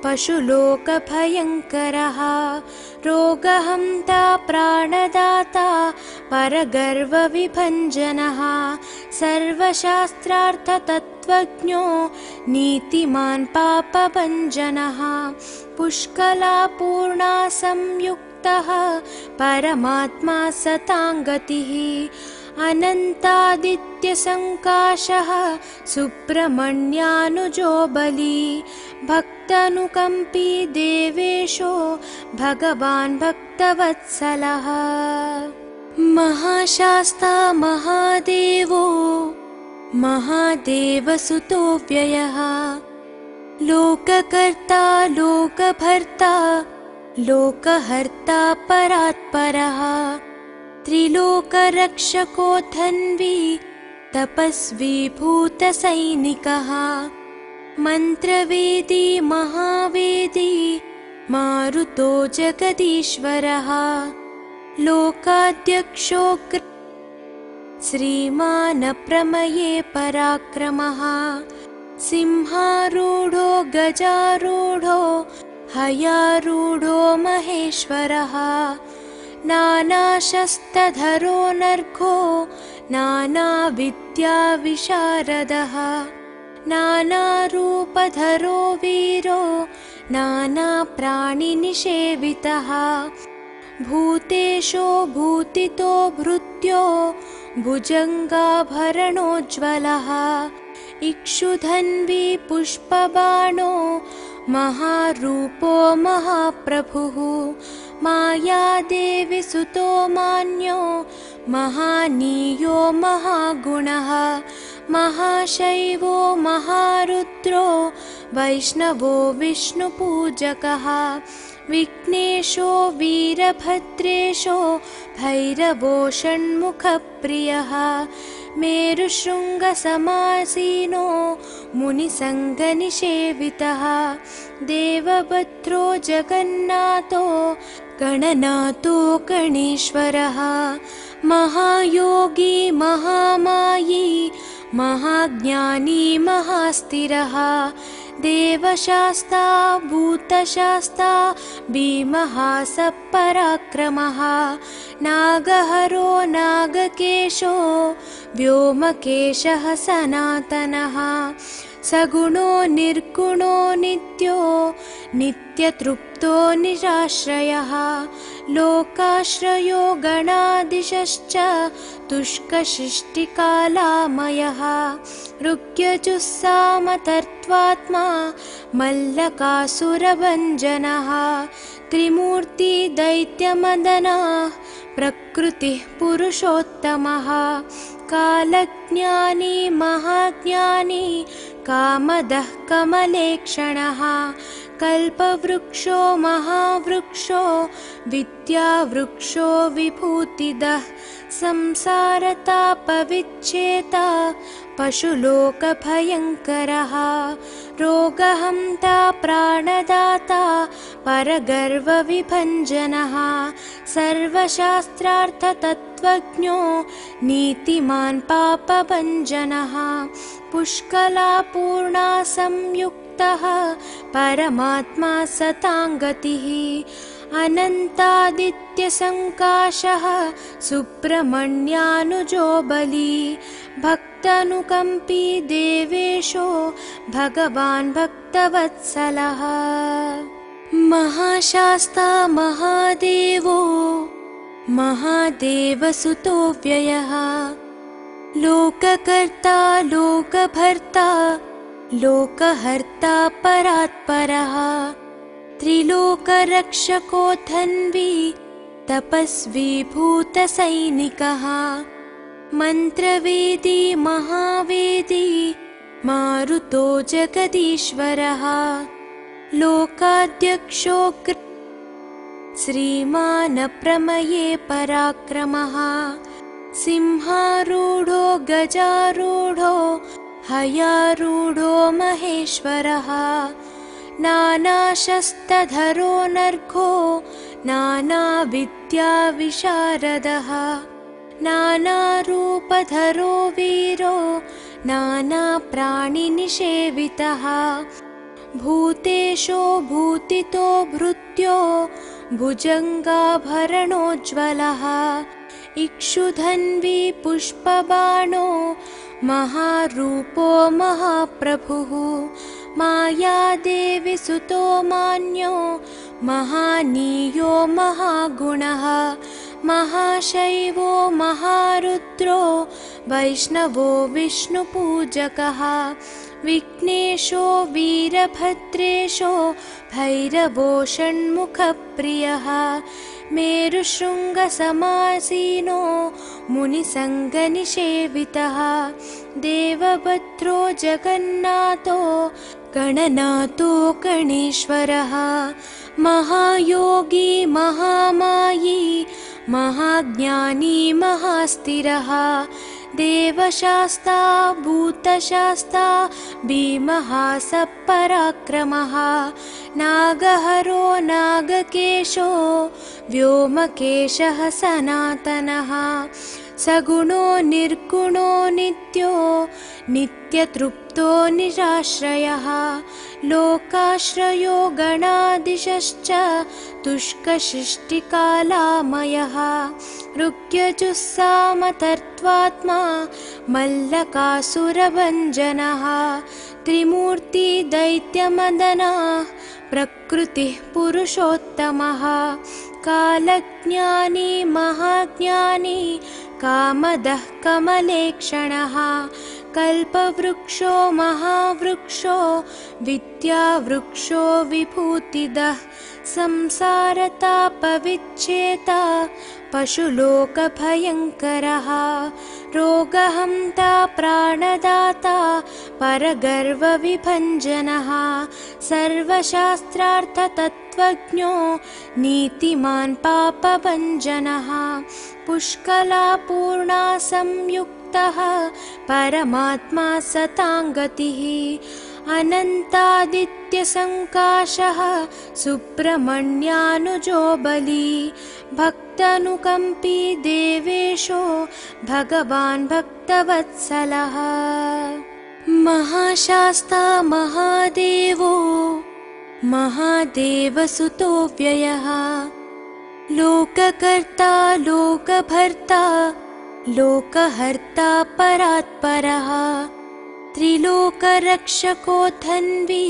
पशुलोकभयङ्करः रोगहन्ता प्राणदाता परगर्वविभञ्जनः सर्वशास्त्रार्थतत्त्वज्ञो नीतिमान् पापभञ्जनः पुष्कलापूर्णा संयुक्तः परमात्मा सताङ्गतिः अनन्तादित्यसङ्काशः सुब्रह्मण्यानुजो बली भक्तानुकम्पी देवेशो भगवान् भक्तवत्सलः महाशास्ता महादेवो महादेवसुतो व्ययः लोककर्ता लोकभर्ता लोकहर्ता परात्परः त्रिलोकरक्षको धन्वी तपस्वी भूतसैनिकः मन्त्रवेदी महावेदी मारुतो जगदीश्वरः लोकाध्यक्षो श्रीमान् प्रमये पराक्रमः सिंहारूढो गजारूढो हयारूढो महेश्वरः नानाशस्त्रधरो नर्घो नानाविद्याविशारदः नानारूपधरो वीरो नानाप्राणिनिषेवितः भूतेशो भूतितो भृत्यो भुजङ्गाभरणोज्ज्वलः इक्षुधन्वी पुष्पबाणो महारूपो महाप्रभुः मायादेवी सुतो मान्यो महानीयो महागुणः महाशैवो महारुद्रो वैष्णवो विष्णुपूजकः विघ्नेशो वीरभद्रेशो भैरवो षण्मुखप्रियः मेरुशृङ्गसमासीनो मुनिसङ्गनिषेवितः देवभद्रो जगन्नाथो गणनाथो गणेश्वरः महायोगी महामायी महाज्ञानी महास्थिरः देवशास्ता भूतशास्ता भीमः सपराक्रमः नागहरो नागकेशो व्योमकेशः सनातनः सगुणो निर्गुणो नित्यो नित्यतृप्तो निराश्रयः लोकाश्रयो गणादिशश्च तुष्कशिष्टिकालामयः ऋग्यजुस्सामतर्त्वात्मा मल्लकासुरभञ्जनः त्रिमूर्ति दैत्यमदनः प्रकृतिः पुरुषोत्तमः कालज्ञानी महाज्ञानी कामदः कमलेक्षणः कल्पवृक्षो महावृक्षो विद्यावृक्षो विभूतिदः संसारतापविच्छेता पशुलोकभयङ्करः रोगहन्ता प्राणदाता परगर्वविभञ्जनः सर्वशास्त्रार्थतत्त्वज्ञो नीतिमान् पापभञ्जनः पुष्कलापूर्णा संयुक्तः परमात्मा सताङ्गतिः अनन्तादित्यसङ्काशः सुब्रह्मण्यानुजो बली भक्तानुकम्पी देवेशो भगवान् भक्तवत्सलः महाशास्ता महादेवो महादेवसुतो व्ययः लोककर्ता लोकभर्ता लोकहर्ता परात्परः त्रिलोकरक्षको धन्वी तपस्वी भूतसैनिकः मन्त्रवेदी महावेदी मारुतो जगदीश्वरः लोकाध्यक्षो श्रीमान् प्रमये पराक्रमः सिंहारूढो गजारूढो हयारूढो महेश्वरः नानाशस्त्रधरो नर्घो नानाविद्याविशारदः नानारूपधरो वीरो नानाप्राणिनिषेवितः भूतेशो भूतितो भृत्यो भुजङ्गाभरणोज्ज्वलः इक्षुधन्वी पुष्पबाणो महारूपो महाप्रभुः मायादेवी सुतो मान्यो महानीयो महागुणः महाशैवो महारुद्रो वैष्णवो विष्णुपूजकः विघ्नेशो वीरभद्रेशो भैरवो षण्मुखप्रियः मेरुशृङ्गसमासीनो मुनिसङ्गनिषेवितः देवभद्रो जगन्नाथो गणनाथो गणेश्वरः महायोगी महामायी महाज्ञानी महास्थिरः देवशास्ता भूतशास्ता भीमः सपराक्रमः नागहरो नागकेशो व्योमकेशः सनातनः सगुणो निर्गुणो नित्यो नित्यतृप्तो निराश्रयः लोकाश्रयो गणाधीशश्च तुष्कशिष्टिकालामयः ऋग्यजुस्सामतर्त्वात्मा मल्लकासुरभञ्जनः त्रिमूर्ति दैत्यमदनः प्रकृतिः पुरुषोत्तमः कालज्ञानी महाज्ञानी कामदः कमलेक्षणः कल्पवृक्षो महावृक्षो विद्यावृक्षो विभूतिदः संसारतापविच्छेता पशुलोकभयङ्करः रोगहन्ता प्राणदाता परगर्वविभञ्जनः सर्वशास्त्रार्थतत्त्वज्ञो नीतिमान् पापभञ्जनः पुष्कलापूर्णा संयुक्तः परमात्मा सताङ्गतिः अनन्तादित्यसङ्काशः सुब्रह्मण्यानुजो बली भक्तानुकम्पी देवेशो भगवान् भक्तवत्सलः महाशास्ता महादेवो महादेवसुतो व्ययः लोककर्ता लोकभर्ता लोकहर्ता परात्परः त्रिलोकरक्षको धन्वी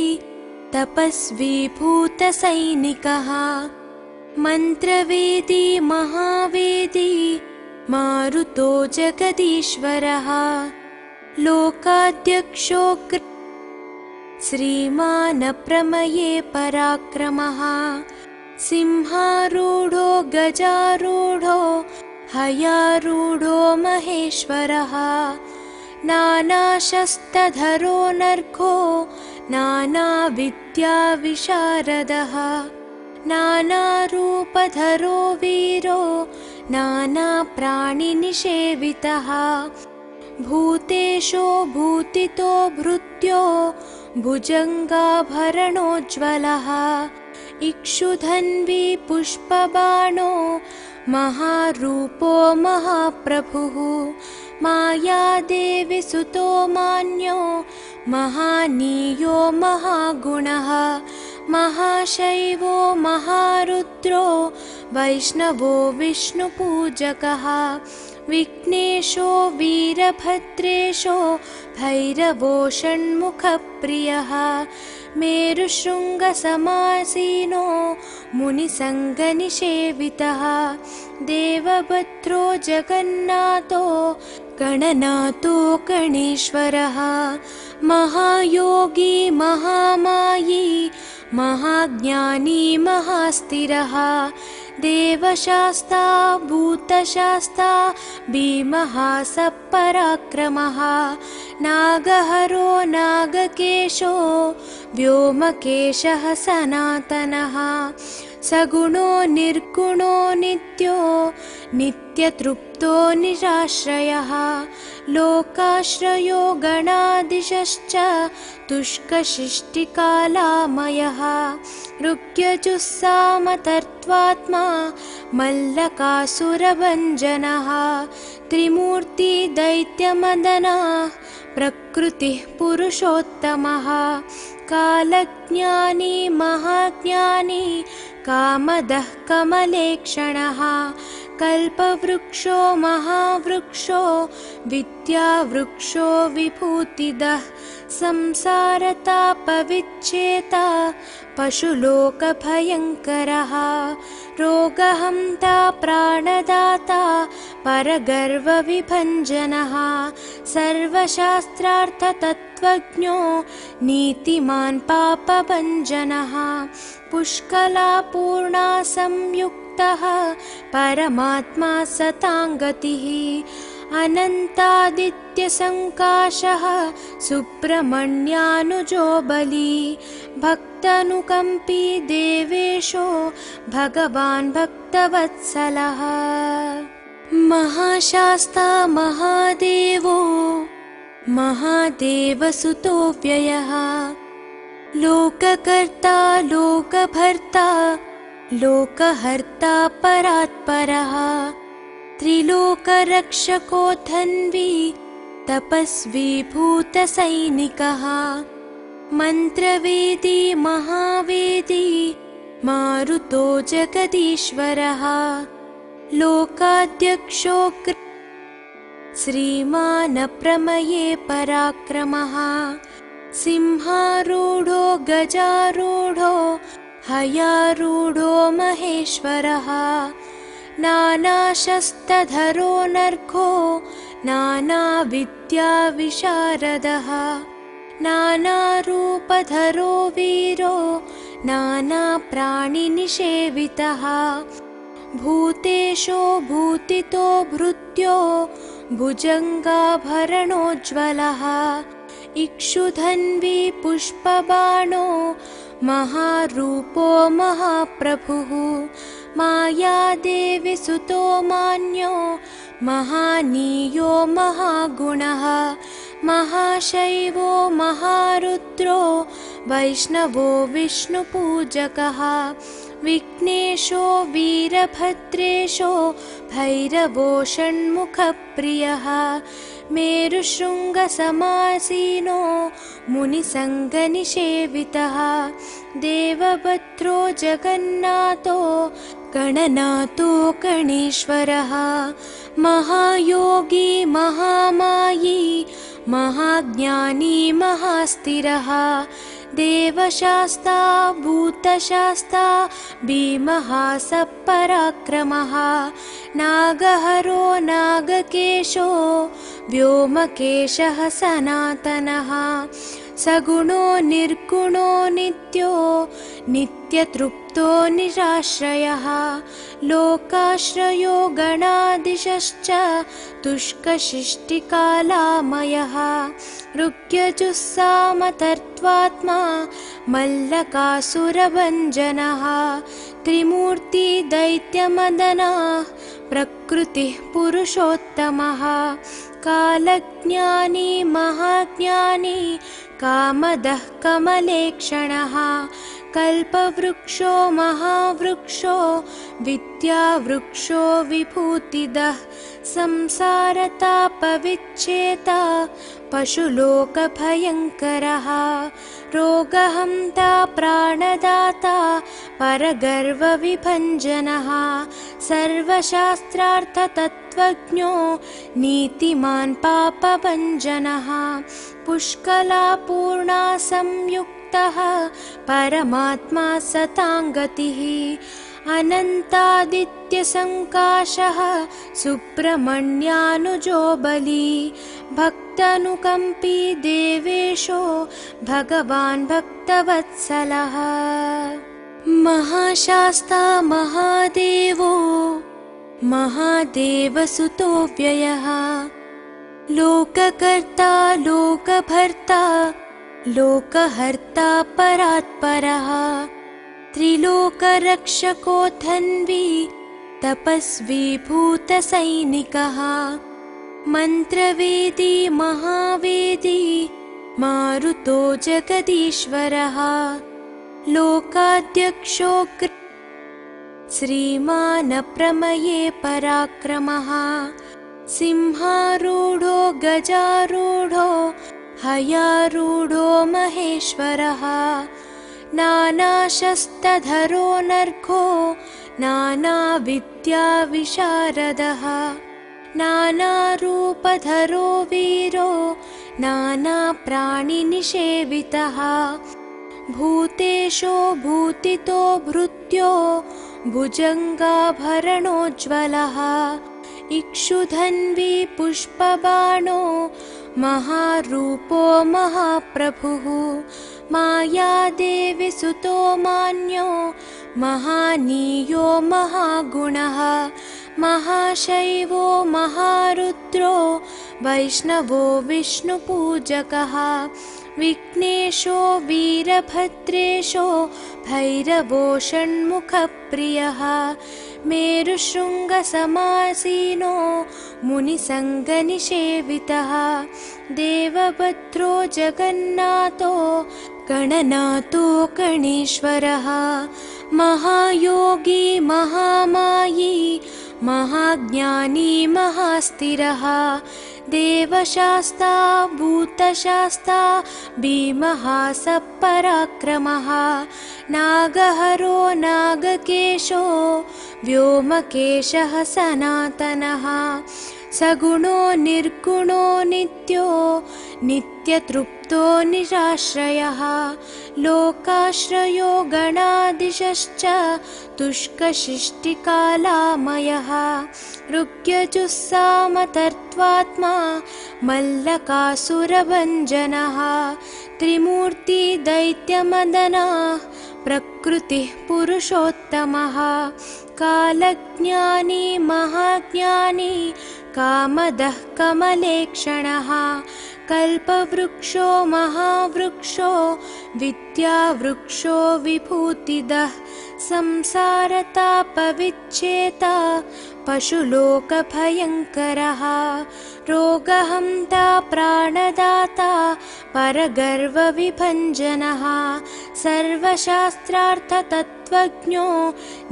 तपस्वी भूतसैनिकः मन्त्रवेदी महावेदी मारुतो जगदीश्वरः लोकाध्यक्षो श्रीमान् प्रमये पराक्रमः सिंहारूढो गजारूढो हयारूढो महेश्वरः नानाशस्त्रधरो नर्घो नानाविद्याविशारदः नानारूपधरो वीरो नानाप्राणिनिषेवितः भूतेशो भूतितो भृत्यो भुजङ्गाभरणोज्ज्वलः इक्षुधन्वी पुष्पबाणो महारूपो महाप्रभुः मायादेवी सुतो मान्यो महानीयो महागुणः महाशैवो महारुद्रो वैष्णवो विष्णुपूजकः विघ्नेशो वीरभद्रेशो भैरवो षण्मुखप्रियः मेरुशृङ्गसमासीनो मुनिसङ्गनिषेवितः देवभद्रो जगन्नाथो गणनाथो गणेश्वरः महायोगी महामायी महाज्ञानी महास्थिरः देवशास्ता भूतशास्ता भीमः सपराक्रमः नागहरो नागकेशो व्योमकेशः सनातनः सगुणो निर्गुणो नित्यो नित्यतृप्तो निराश्रयः लोकाश्रयो गणाधीशश्च तुष्कशिष्टिकालामयः ऋग्यजुस्सामतर्त्वात्मा मल्लकासुरभञ्जनः त्रिमूर्ति दैत्यमदनः प्रकृतिः पुरुषोत्तमः कालज्ञानी महाज्ञानी कामदः कमलेक्षणः कल्पवृक्षो महावृक्षो विद्यावृक्षो विभूतिदः संसारतापविच्छेता पशुलोकभयङ्करः रोगहन्ता प्राणदाता परगर्वविभञ्जनः सर्वशास्त्रार्थतत्त्वज्ञो नीतिमान् पापभञ्जनः पुष्कलापूर्णा संयुक्तः परमात्मा सताङ्गतिः अनन्तादित्यसङ्काशः सुब्रह्मण्यानुजो बली भक्तानुकम्पी देवेशो भगवान् भक्तवत्सलः महाशास्ता महादेवो महादेवसुतो व्ययः लोककर्ता लोकभर्ता लोकहर्ता परात्परः त्रिलोकरक्षको धन्वी तपस्वी भूतसैनिकः मन्त्रवेदी महावेदी मारुतो जगदीश्वरः लोकाध्यक्षो श्रीमान् प्रमये पराक्रमः सिंहारूढो गजारूढो हयारूढो महेश्वरः नानाशस्त्रधरो नर्घो नानाविद्याविशारदः नानारूपधरो वीरो नानाप्राणिनिषेवितः भूतेशो भूतितो भृत्यो भुजङ्गाभरणोज्ज्वलः इक्षुधन्वी पुष्पबाणो महारूपो महाप्रभुः मायादेवी सुतो मान्यो महानीयो महागुणः महाशैवो महारुद्रो वैष्णवो विष्णुपूजकः विघ्नेशो वीरभद्रेशो भैरवो षण्मुखप्रियः मेरुशृङ्गसमासीनो मुनिसङ्गनिषेवितः देवभद्रो जगन्नाथो गणनाथो गणेश्वरः महायोगी महामायी महाज्ञानी महास्थिरः देवशास्ता भूतशास्ता भीमः सपराक्रमः नागहरो नागकेशो व्योमकेशः सनातनः सगुणो निर्गुणो नित्यो नित्यतृप्तो निराश्रयः लोकाश्रयो गणाधीशश्च तुष्कशिष्टिकालामयः ऋग्यजुस्सामतर्त्वात्मा मल्लकासुरभञ्जनः त्रिमूर्ति दैत्यमदनः प्रकृतिः पुरुषोत्तमः कालज्ञानी महाज्ञानी कामदः कमलेक्षणः कल्पवृक्षो महावृक्षो विद्यावृक्षो विभूतिदः संसारतापविच्छेता पशुलोकभयङ्करः रोगहन्ता प्राणदाता परगर्वविभञ्जनः सर्वशास्त्रार्थतत्त्वज्ञो नीतिमान् पापभञ्जनः पुष्कलापूर्णा संयुक्तः परमात्मा सताङ्गतिः अनन्तादित्यसङ्काशः सुब्रह्मण्यानुजो बली भक्तानुकम्पी देवेशो भगवान् भक्तवत्सलः महाशास्ता महादेवो महादेवसुतो व्ययः लोककर्ता लोकभर्ता लोकहर्ता परात्परः त्रिलोकरक्षको धन्वी तपस्वी भूतसैनिकः मन्त्रवेदी महावेदी मारुतो जगदीश्वरः लोकाध्यक्षो श्रीमानप्रमये पराक्रमः सिंहारूढो गजारूढो हयारूढो महेश्वरः नानाशस्त्रधरो नर्घो नानाविद्याविशारदः नानारूपधरो वीरो नानाप्राणिनिषेवितः भूतेशो भूतितो भृत्यो भुजङ्गाभरणोज्ज्वलः इक्षुधन्वी पुष्पबाणो महारूपो महाप्रभुः मायादेवी सुतो मान्यो महानीयो महागुणः महाशैवो महारुद्रो वैष्णवो विष्णुपूजकः विघ्नेशो वीरभद्रेशो भैरवो षण्मुखप्रियः मेरुशृङ्गसमासीनो मुनिसङ्गनिषेवितः देवभद्रो जगन्नाथो गणनाथो गणेश्वरः महायोगी महामायी महाज्ञानी महास्थिरः देवशास्ता भूतशास्ता भीमः सपराक्रमः नागहरो नागकेशो व्योमकेशः सनातनः सगुणो निर्गुणो नित्यो नित्यतृप्तो निराश्रयः लोकाश्रयो गणाधीशश्च तुष्कशिष्टिकालामयः ऋग्यजुस्सामतर्त्वात्मा मल्लकासुरभञ्जनः त्रिमूर्ति दैत्यमदनः प्रकृतिः पुरुषोत्तमः कालज्ञानी महाज्ञानी कामदः कमलेक्षणः कल्पवृक्षो महावृक्षो विद्यावृक्षो विभूतिदः संसारतापविच्छेता पशुलोकभयङ्करः रोगहन्ता प्राणदाता परगर्वविभञ्जनः सर्वशास्त्रार्थतत्त्वज्ञो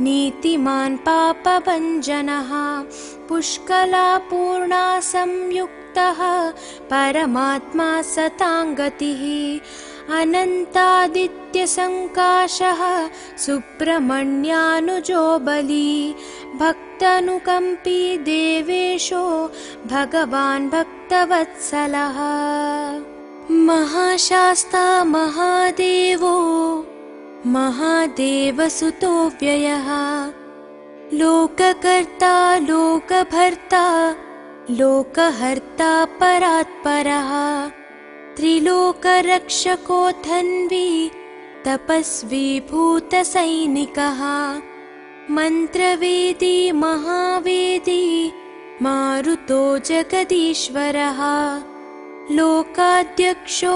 नीतिमान् पापभञ्जनः पुष्कलापूर्णा संयुक्तः परमात्मा सताङ्गतिः अनन्तादित्यसङ्काशः सुब्रह्मण्यानुजो बली भक्तानुकम्पी देवेशो भगवान् भक्तवत्सलः महाशास्ता महादेवो महादेवसुतो व्ययः लोककर्ता लोकभर्ता लोकहर्ता परात्परः त्रिलोकरक्षको धन्वी तपस्वी भूतसैनिकः मन्त्रवेदी महावेदी मारुतो जगदीश्वरः लोकाध्यक्षो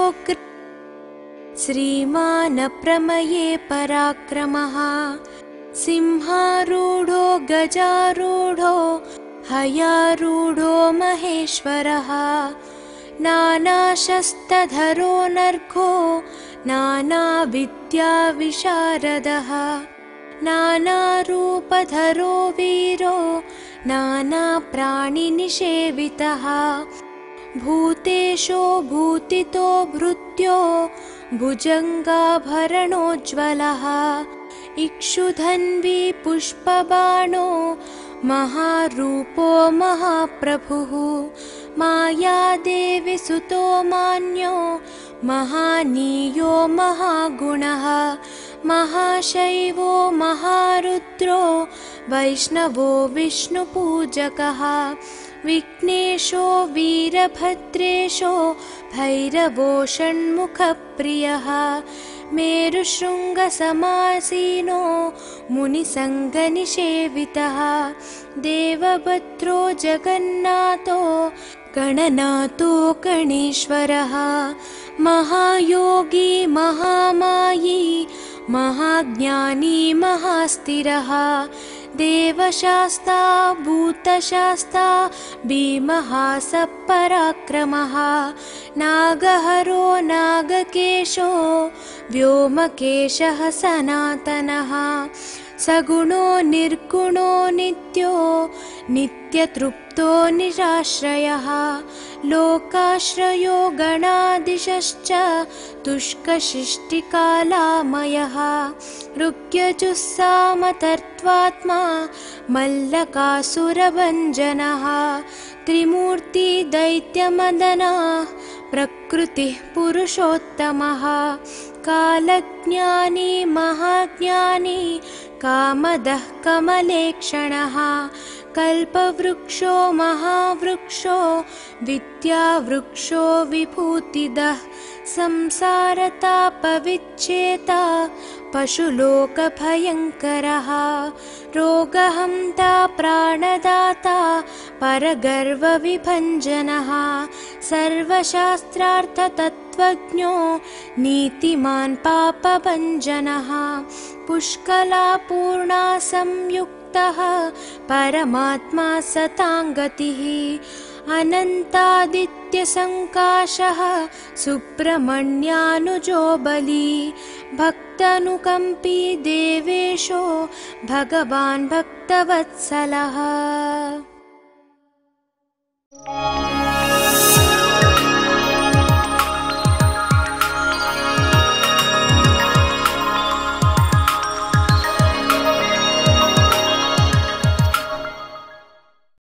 श्रीमानप्रमये पराक्रमः सिंहारूढो गजारूढो हयारूढो महेश्वरः नानाशस्त्रधरो नर्घो नानाविद्याविशारदः नानारूपधरो वीरो नानाप्राणिनिषेवितः भूतेशो भूतितो भृत्यो भुजङ्गाभरणोज्ज्वलः इक्षुधन्वी पुष्पबाणो महारूपो महाप्रभुः मायादेवी सुतो मान्यो महानीयो महागुणः महाशैवो महारुद्रो वैष्णवो विष्णुपूजकः विघ्नेशो वीरभद्रेशो भैरवो षण्मुखप्रियः मेरुशृङ्गसमासीनो मुनिसङ्गनिषेवितः देवभद्रो जगन्नाथो गणनाथो गणेश्वरः महायोगी महामायी महाज्ञानी महास्थिरः देवशास्ता भूतशास्ता भीमः सपराक्रमः नागहरो नागकेशो व्योमकेशः सनातनः सगुणो निर्गुणो नित्यो नित्यतृप्तो निराश्रयः लोकाश्रयो गणाधीशश्च तुष्कशिष्टिकालामयः ऋग्यजुस्सामतर्त्वात्मा मल्लकासुरभञ्जनः त्रिमूर्ति दैत्यमदनः प्रकृतिः पुरुषोत्तमः कालज्ञानी महाज्ञानी कामदः कमलेक्षणः कल्पवृक्षो महावृक्षो विद्यावृक्षो विभूतिदः संसारतापविच्छेता पशुलोकभयङ्करः रोगहन्ता प्राणदाता परगर्वविभञ्जनः सर्वशास्त्रार्थतत्त्वज्ञो नीतिमान् पापभञ्जनः पुष्कलापूर्णा संयुक्तः परमात्मा सताङ्गतिः अनन्तादित्यसङ्काशः सुब्रह्मण्यानुजो बली भक्तानुकम्पी देवेशो भगवान् भक्तवत्सलः।